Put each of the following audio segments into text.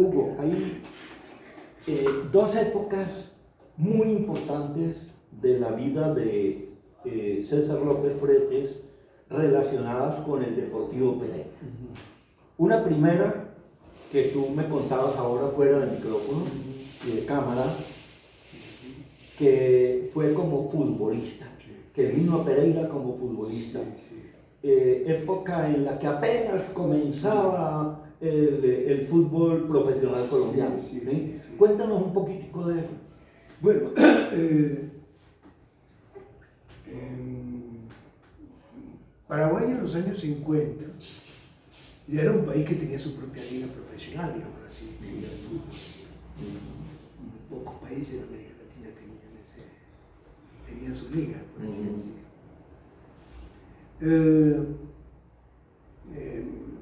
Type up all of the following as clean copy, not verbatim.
Hugo, hay dos épocas muy importantes de la vida de César López Fretes relacionadas con el Deportivo Pereira. Una primera, que tú me contabas ahora fuera del micrófono y de cámara, que fue como futbolista, que vino a Pereira como futbolista. Época en la que apenas comenzaba el fútbol profesional colombiano. ¿Sí? Cuéntanos un poquitico de eso. Bueno, en Paraguay en los años 50 ya era un país que tenía su propia liga profesional, digamos así, liga de fútbol. Muy pocos países en América Latina tenían su liga, por así decirlo.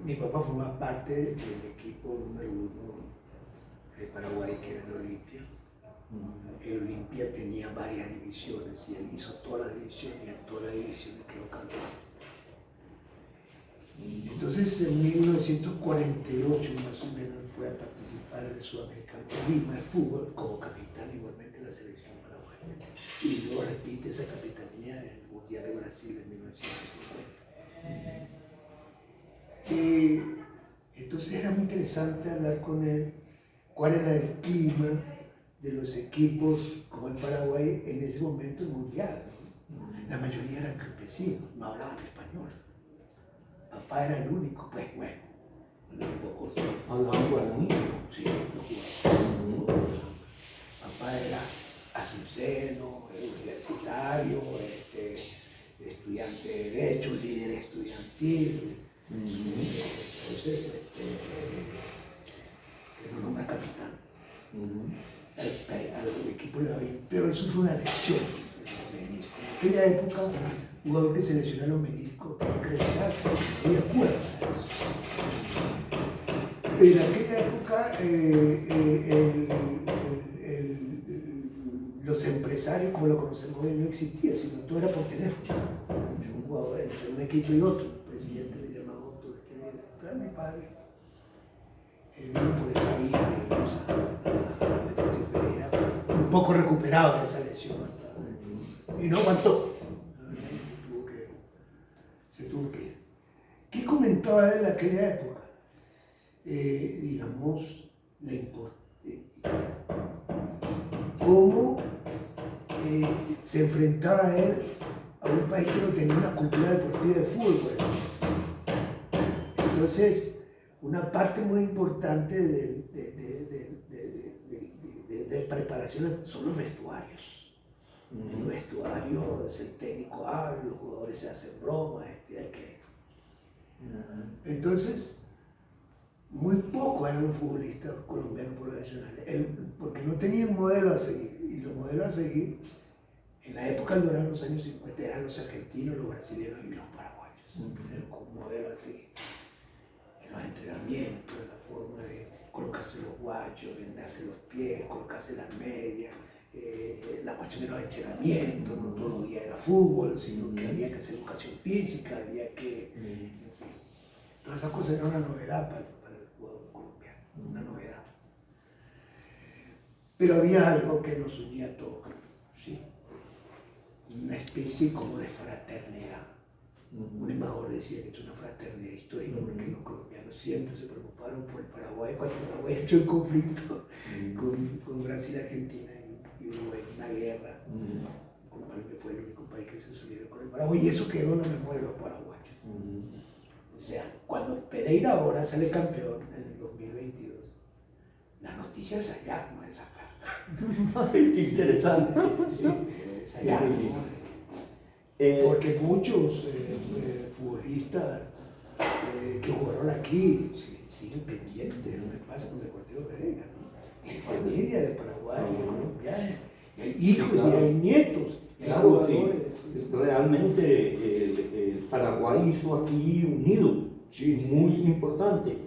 Mi papá formaba parte del equipo número 1 de Paraguay, que era el Olimpia. El Olimpia tenía varias divisiones y él hizo todas las divisiones y en todas las divisiones quedó campeón. Entonces en 1948 más o menos fue a participar en el Sudamericano de Lima de fútbol como capitán igualmente de la selección paraguaya. Y luego repite esa capitanía en el Mundial de Brasil en 1950. Y entonces era muy interesante hablar con él cuál era el clima de los equipos como el Paraguay en ese momento mundial, ¿no? La mayoría eran campesinos, no hablaban español. Papá era el único, pues bueno, pocos ¿Hablaban guaraní? Sí, no jugaban. Papá era azuceno, universitario, estudiante de Derecho, líder estudiantil. Entonces, lo nombra capitán. Al equipo le va bien, pero él sufre una lesión en el menisco. En aquella época, un jugador que se lesionó en los meniscos tenía que retirarse, no había cura para eso. En aquella época, los empresarios, como lo conocemos hoy, no existían, sino todo era por teléfono. Entre un jugador, entre un equipo y otro. El presidente le llamaba otro, trae a mi padre. Vino por esa vía, digamos, a Pereira, un poco recuperado de esa lesión. Y no aguantó. Se tuvo que ir. ¿Qué comentaba él en aquella época? Digamos, la cómo se enfrentaba él a un país que no tenía una cultura deportiva de fútbol, por así decirlo. Entonces, una parte muy importante de preparación son los vestuarios. En los vestuarios el técnico habla, los jugadores se hacen bromas, Entonces, muy poco eran los futbolistas colombianos profesionales, porque no tenían modelo a seguir. Y los modelos a seguir, en la época de los años 50, eran los argentinos, los brasileños y los paraguayos. Eran como modelo a seguir. En los entrenamientos, en la forma de colocarse los guachos, vendarse los pies, colocarse las medias, la cuestión de los entrenamientos, no todos los días era fútbol, sino que había que hacer educación física, había que... En fin, todas esas cosas eran una novedad para el jugador colombiano, una novedad. Pero había algo que nos unía a todos, ¿sí? Una especie como de fraternidad. Un embajador decía que es una fraternidad histórica porque los colombianos siempre se preocuparon por el Paraguay cuando Paraguay entró en conflicto con Brasil, Argentina y Uruguay, una guerra. Colombia fue el único país que se solidarizó con el Paraguay y eso quedó en la memoria de los paraguayos. O sea, cuando Pereira ahora sale campeón en el 2022, la noticia es allá, no es acá. Interesante. Sí, es allá. Porque muchos futbolistas que jugaron aquí siguen pendientes de lo que pasa con el Deportivo Pereira, ¿no? Hay familia de Paraguay, de colombianos, y hay hijos, y hay nietos, y hay jugadores. Sí. Realmente Paraguay hizo aquí un nido muy importante.